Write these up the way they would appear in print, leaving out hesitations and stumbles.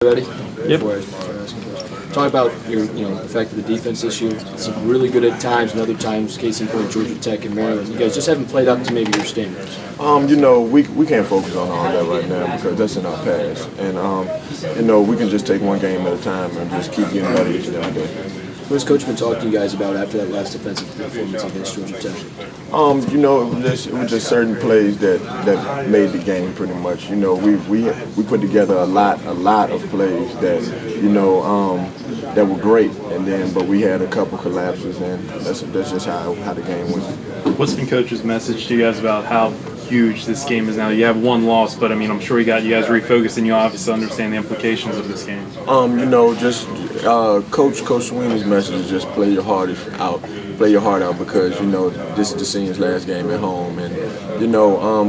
Ready? Yep. Talk about the fact that the defense this year is really good at times, and other times, case in point, Georgia Tech and Maryland. You guys just haven't played up to maybe your standards. We can't focus on all that right now because that's in our past, and we can just take one game at a time and just keep getting better each day. What has Coach been talking to you guys about after that last defensive performance against Georgia Tech? It was just certain plays that made the game pretty much. We put together a lot of plays that that were great, but we had a couple collapses, and that's just how the game went. What's been Coach's message to you guys about how huge this game is now? You have one loss, but I'm sure you guys refocused, and you obviously understand the implications of this game. Coach Sweeney's message is just play your heart out because this is the senior's last game at home, and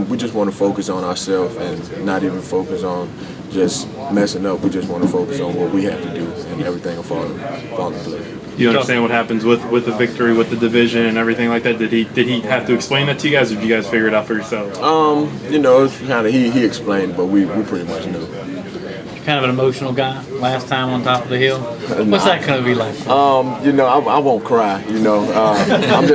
we just want to focus on ourselves and not even focus on just messing up. We just want to focus on what we have to do, and everything will fall in place. You understand what happens with the victory, with the division, and everything like that? Did he have to explain that to you guys, or did you guys figure it out for yourselves? It's kind of he explained, but we pretty much knew. Kind of an emotional guy. Last time on top of the hill. What's that going to be like? I won't cry. I'm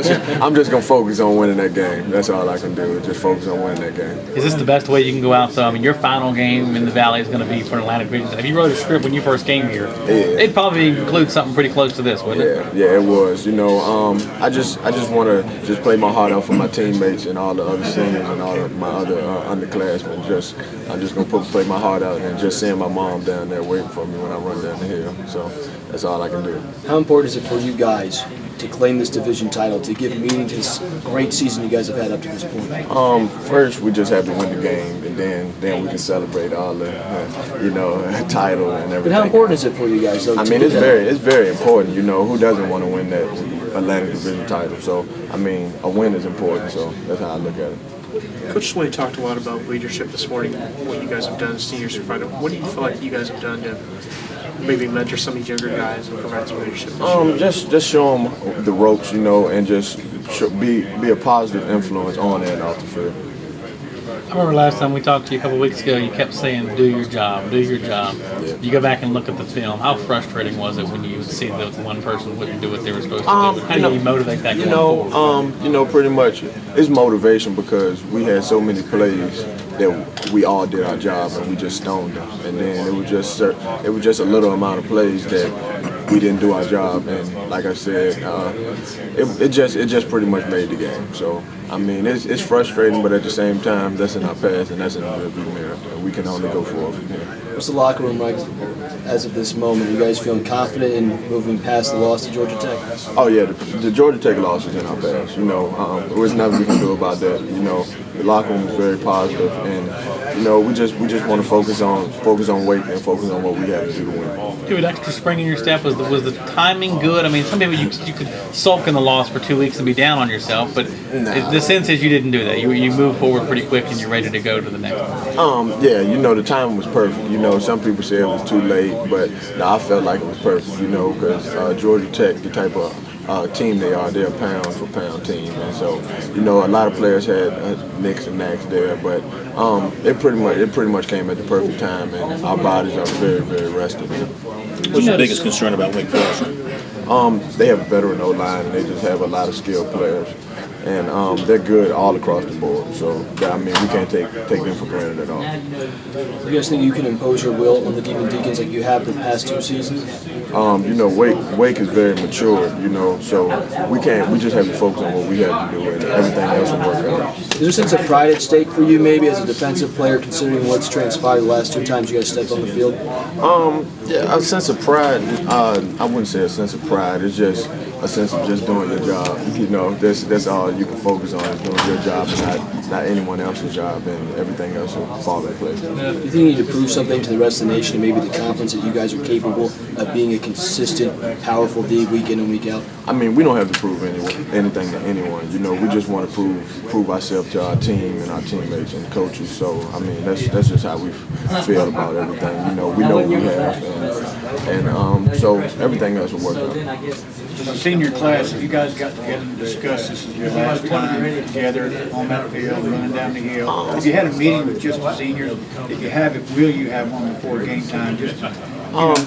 just gonna focus on winning that game. That's all I can do. Just focus on winning that game. Is this the best way you can go out? So your final game in the Valley is going to be for Atlantic Division. Have you wrote a script when you first came here? Yeah. It'd probably include something pretty close to this, wouldn't it? Yeah, it was. I just want to just play my heart out for my teammates and all the other seniors and all of my other underclassmen. I'm just gonna play my heart out and just seeing my mom down there waiting for me when I run down the hill. So that's all I can do. How important is it for you guys to claim this division title, to give meaning to this great season you guys have had up to this point? First, we just have to win the game, and then we can celebrate all the title and everything. But how important is it for you guys, though? It's very important. Who doesn't want to win that Atlantic Division title? So a win is important. So that's how I look at it. Coach Sweeney talked a lot about leadership this morning, what you guys have done as seniors in front of. What do you feel like you guys have done to maybe mentor some of these younger guys and provide some leadership? Just show them the ropes, and just be a positive influence on and off the field. I remember last time we talked to you a couple of weeks ago, you kept saying, do your job, do your job. Yeah. You go back and look at the film. How frustrating was it when you would see that one person wouldn't do what they were supposed to do? How do you motivate that going forward? Pretty much it's motivation because we had so many plays that we all did our job and we just stoned them. And then it was just a little amount of plays that we didn't do our job, and like I said, it just pretty much made the game. So it's frustrating, but at the same time, that's in our past and that's in the rearview mirror. We can only go forward from here. What's the locker room like as of this moment? Are you guys feeling confident in moving past the loss to Georgia Tech? Oh yeah, the Georgia Tech loss is in our past. There's nothing we can do about that. The locker room is very positive, and we just want to focus on weight and focus on what we have to do to win. Do an extra spring in your step. Was the timing good? Some people you could sulk in the loss for 2 weeks and be down on yourself, but the sense is you didn't do that. You moved forward pretty quick and you're ready to go to the next one. The timing was perfect. Some people say it was too late, but I felt like it was perfect. Because Georgia Tech, the type of team they are, they're a pound for pound team, and so a lot of players had nicks and knacks there, but it pretty much came at the perfect time, and our bodies are very, very rested. What's the biggest concern about Wake Forest? They have a veteran O-line, and they just have a lot of skilled players, and they're good all across the board. So we can't take them for granted at all. Do you guys think you can impose your will on the Demon Deacons like you have the past 2 seasons? Wake is very mature, so we just have to focus on what we have to do, and everything else will work out. Is there a sense of pride at stake for you, maybe, as a defensive player, considering what's transpired the last 2 times you guys stepped on the field? A sense of pride. I wouldn't say a sense of pride. It's just a sense of just doing your job. That's all you can focus on, is doing your job and not anyone else's job, and everything else will fall in place. Do you think you need to prove something to the rest of the nation, and maybe the confidence that you guys are capable of being a consistent, powerful D week in and week out? We don't have to prove anything to anyone. We just want to prove ourselves to our team and our teammates and coaches. So that's just how we feel about everything. We know what we have, and so everything else will work out. Senior class, if you guys got together and discussed this is your last time together on that field, running down the hill. If you had a meeting with just the seniors, if you have it, will you have one before game time, just to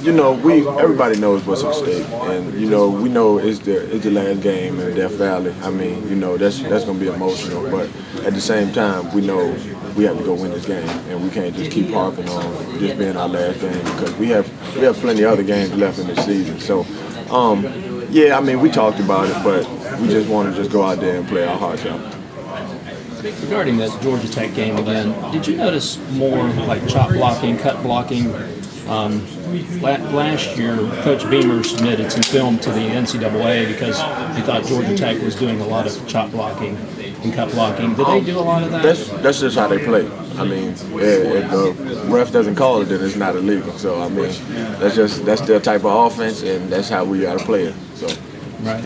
You know, everybody knows what's at stake, and you know, we know it's the last game in Death Valley. I mean, you know, that's gonna be emotional, but at the same time, we know we have to go win this game, and we can't just keep harping on this being our last game because we have plenty of other games left in the season. So, yeah, I mean, we talked about it, but we just want to just go out there and play our hearts out. Regarding that Georgia Tech game again, did you notice more like chop blocking, cut blocking? Last year, Coach Beamer submitted some film to the NCAA because he thought Georgia Tech was doing a lot of chop blocking and cut blocking. Did they do a lot of that? That's just how they play. I mean, if the ref doesn't call it, then it's not illegal. So I mean, that's their type of offense, and that's how we got to play it. So. Right.